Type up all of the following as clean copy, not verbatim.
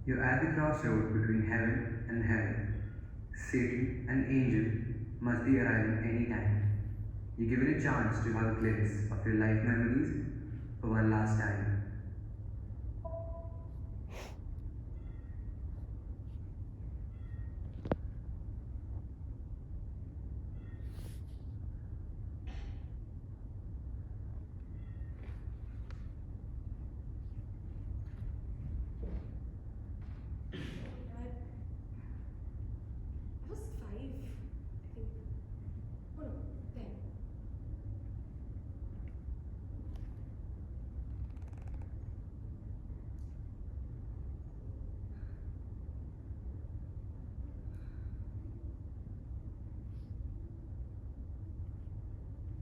You're at the crossroad between heaven and hell. Satan and angel must be arriving any time. You're given a chance to have a glimpse of your life memories for one last time. Dad, I was 5, I think. Oh no, 10.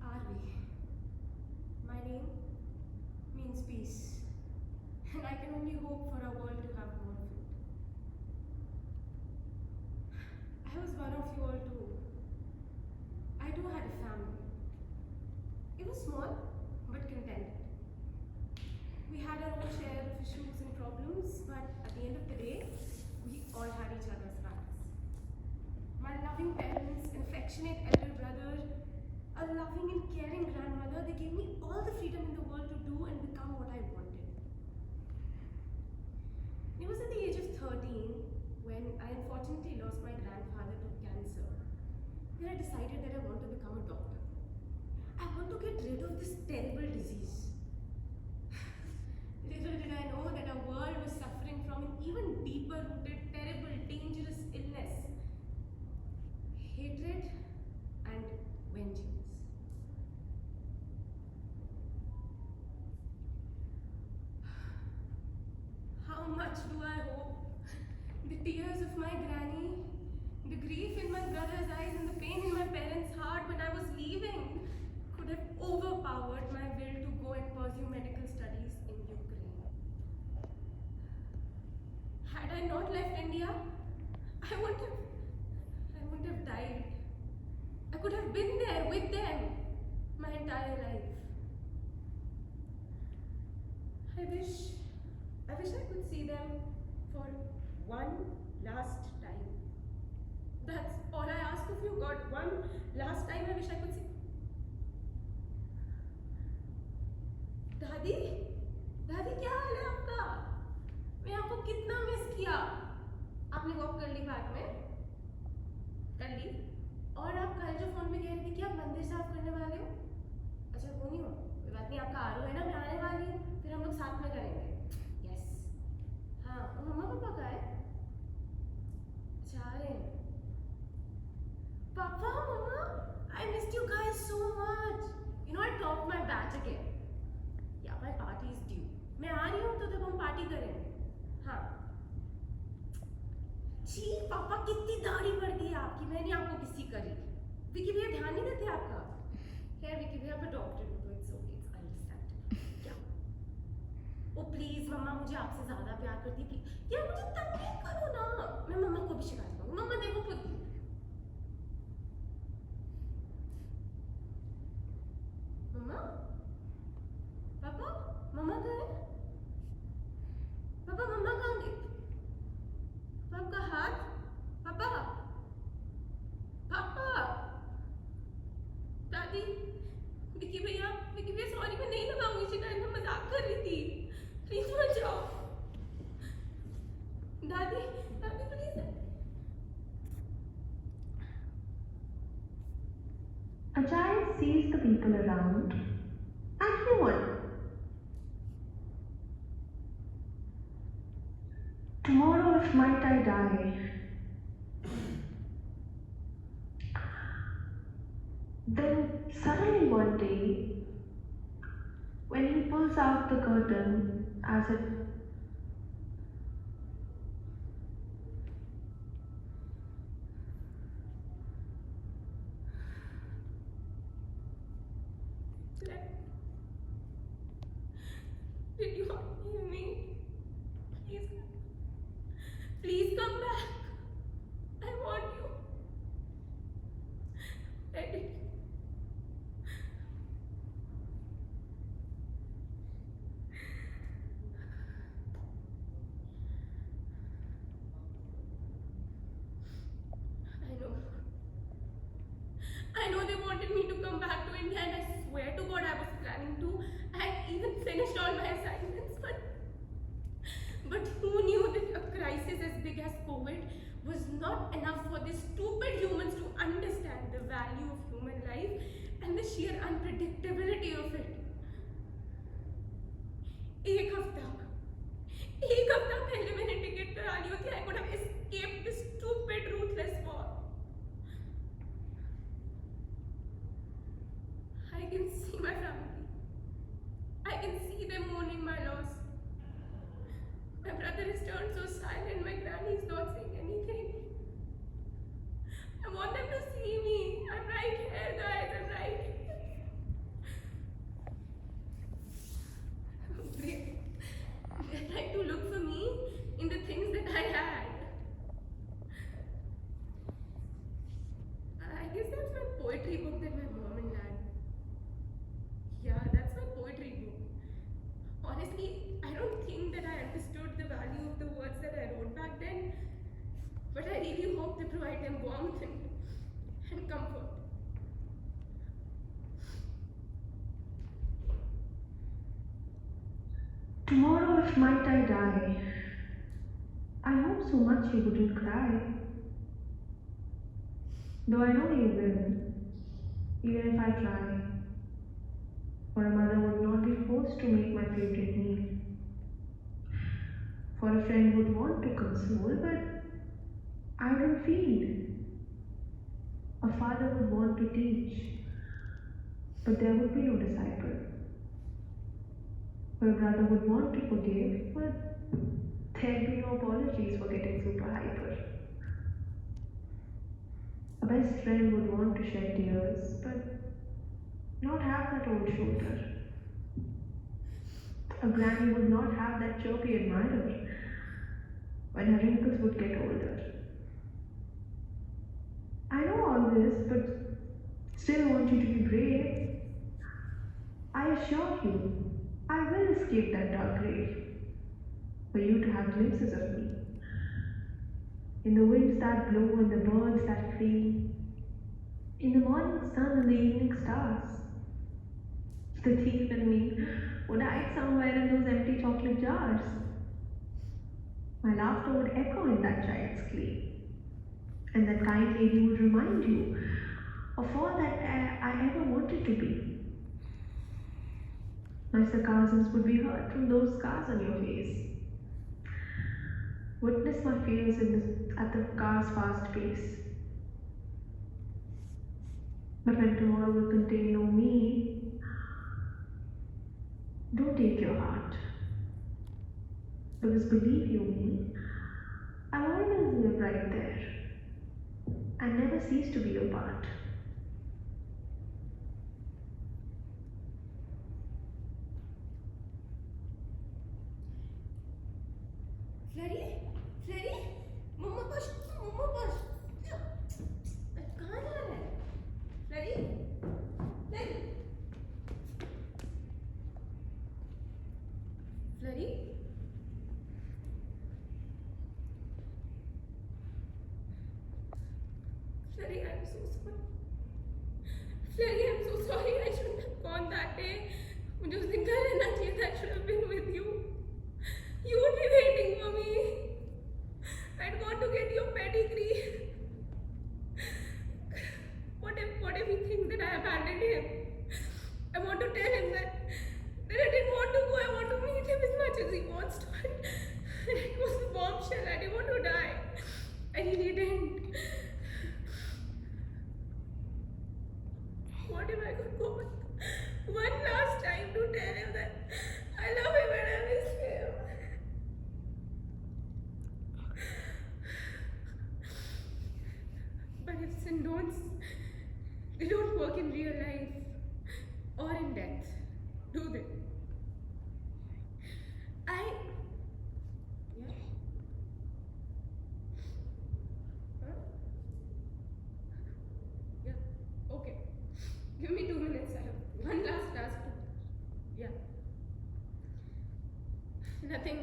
Are we? My name means peace, and I can only hope for our world to have more of it. I was one of you all too. I too had a family. It was small, but contented. We had our own share of issues and problems, but at the end of the day, we all had each other's backs. My loving parents, an affectionate elder brother, a loving and caring grandmother, they gave me all the freedom in the world to do and become what I wanted. It was at the age of 13 when I unfortunately lost my grandfather to cancer. Then I decided that I want to become a doctor. I want to get rid of this terrible disease. Little did I know that our world was suffering from an even deeper rooted, terrible, dangerous illness: hatred and vengeance. How much do I hope the tears of my granny, the grief in my brother's eyes, and the pain in my parents' heart when I was leaving could have overpowered my will to go and pursue medical studies in Ukraine. Had I not left India, I wouldn't have died. I could have been there with them my entire life. I wish I could see them for one last time. That's all I ask of you, God. One last time I wish I could see. दादी, दादी क्या हाल है आपका? मैं आपको कितना miss किया। आपने वॉक कर ली पार्क में? कर ली? और आप कल जो फोन पे कह रही थी कि आप मंदिर साफ करने वाले हो? अच्छा वो नहीं हो, कोई बात नहीं, आपका आरू है ना, मैं आने वाली हूँ, फिर हम लोग साथ में करेंगे। यस। हाँ, और मम्मा पापा कहाँ है? अच्छा आ रहे हैं। Papa, Mama, I missed you guys so much. You know, I topped my batch again. Yeah, my party is due. मैं आ रही हूँ तो तब हम पार्टी करेंगे। हाँ। छी, पापा कितनी दाढ़ी बढ़ गई है आपकी, मैंने आपको किसी करी। विकी भैया ध्यान नहीं देते आपका। खैर विकी भैया आप डॉक्टर हो तो इट्स ओके, इट्स अंडरस्टैंड। क्या? ओ प्लीज मम्मा मुझे आपसे ज्यादा प्यार करती प्लीज। यार मुझे तंग नहीं करो ना। मैं मम्मा को भी शिकायत करूँगी। मम्मा देखो खुद। मम्मा? पापा? मम्मा कहाँ है? पापा मम्मा कहाँ गई? पापा का हाथ? पापा? पापा? दादी? विकी भैया सॉरी, मैं नहीं लगाऊंगी शिकायत, मैं मजाक कर रही थी। प्लीज मत जाओ। दादी please. A giant sees the people around, and he won. Tomorrow, if might I die, then suddenly one day, when he pulls out the curtain as if Did you not hear me? Please, please come back. I want you. I did. was not enough for these stupid humans to understand the value of human life and the sheer unpredictability of it. एक हफ्ता पहले मैंने ticket करा ली होती, I could have escaped this stupid ruthless war. I can see my family. I can see them mourning my loss. My brother has turned so silent, my granny is not saying anything. I want them to see me. I'm right here, guys, I'm right here. They tried to look for me in the things that I had. I guess that's my poetry book that my mom and dad. Yeah, that's my poetry book. Honestly, I don't think that I understood the value of the words that I wrote back then, but I really hope they provide them warmth and comfort. Tomorrow, if might I die, I hope so much you wouldn't cry. Though I know you will, even if I try. For a mother would not be forced to make my favorite meal. For a friend would want to console, but I don't feed. A father would want to teach, but there would be no disciple. For a brother would want to forgive, but there'd be no apologies for getting super hyper. A best friend would want to shed tears, but not have that old shoulder. A granny would not have that chirpy admirer when her wrinkles would get older. I know all this, but still want you to be brave. I assure you, I will escape that dark grave for you to have glimpses of me. In the winds that blow and the birds that flee, in the morning sun and the evening stars. The thief in me would hide somewhere in those empty chocolate jars. My laughter would echo in that child's glee, and that kind lady would remind you of all that I ever wanted to be. My sarcasms would be heard from those scars on your face. Witness my fears at the car's fast pace. But when tomorrow will contain no me, don't take your heart. Because believe you me, I'll always live right there and never cease to be your part. Flary, mumma push, कहाँ जा रहा है? Flary, Flary, I'm so sorry. Flurry, I'm so sorry. I shouldn't have gone that day. मुझे उस दिन घर रहना चाहिए था. I should have been with you. You would be waiting for me. I'd gone to get your pedigree. What if he thinks that I abandoned him? I want to tell him that I didn't want to go. I want to meet him as much as he wants to. And it was a bombshell. I didn't want to die. I really didn't. What if I could go one last time to tell him that I love him and I miss him? But if syndromes, they don't work in real life or in death, do they? Yeah? Huh? Yeah, okay. Give me 2 minutes, I have one last task to... Yeah. Nothing.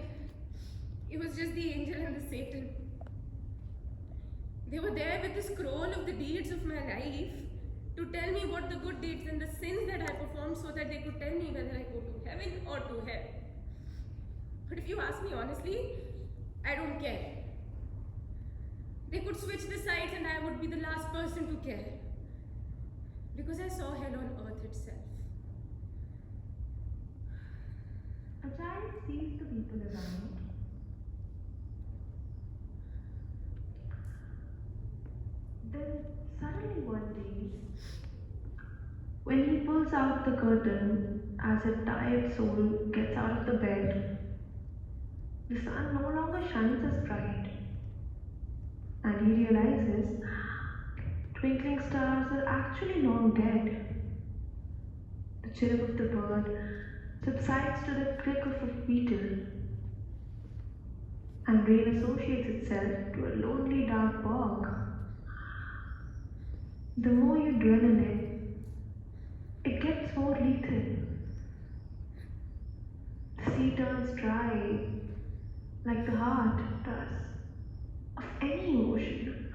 It was just the angel and the Satan. They were there with the scroll of the deeds of my life to tell me what the good deeds and the sins that I performed so that they could tell me whether I go to heaven or to hell. But if you ask me honestly, I don't care. They could switch the sides and I would be the last person to care. Because I saw hell on earth itself. A child sees the people around. Then suddenly one day, when he pulls out the curtain as a tired soul gets out of the bed, the sun no longer shines as bright, and he realizes twinkling stars are actually long dead. The chirp of the bird subsides to the click of a beetle, and rain associates itself to a lonely dark bog. The more you dwell in it gets more lethal. The sea turns dry, like the heart does, of any emotion,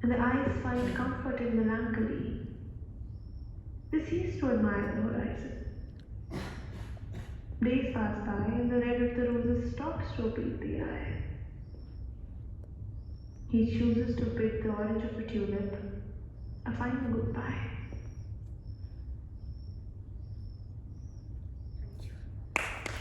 and the eyes find comfort in melancholy. They cease to admire the horizon. Days pass by, and the red of the roses stops to open the eye. He chooses to bid the orange of the tulip a final goodbye.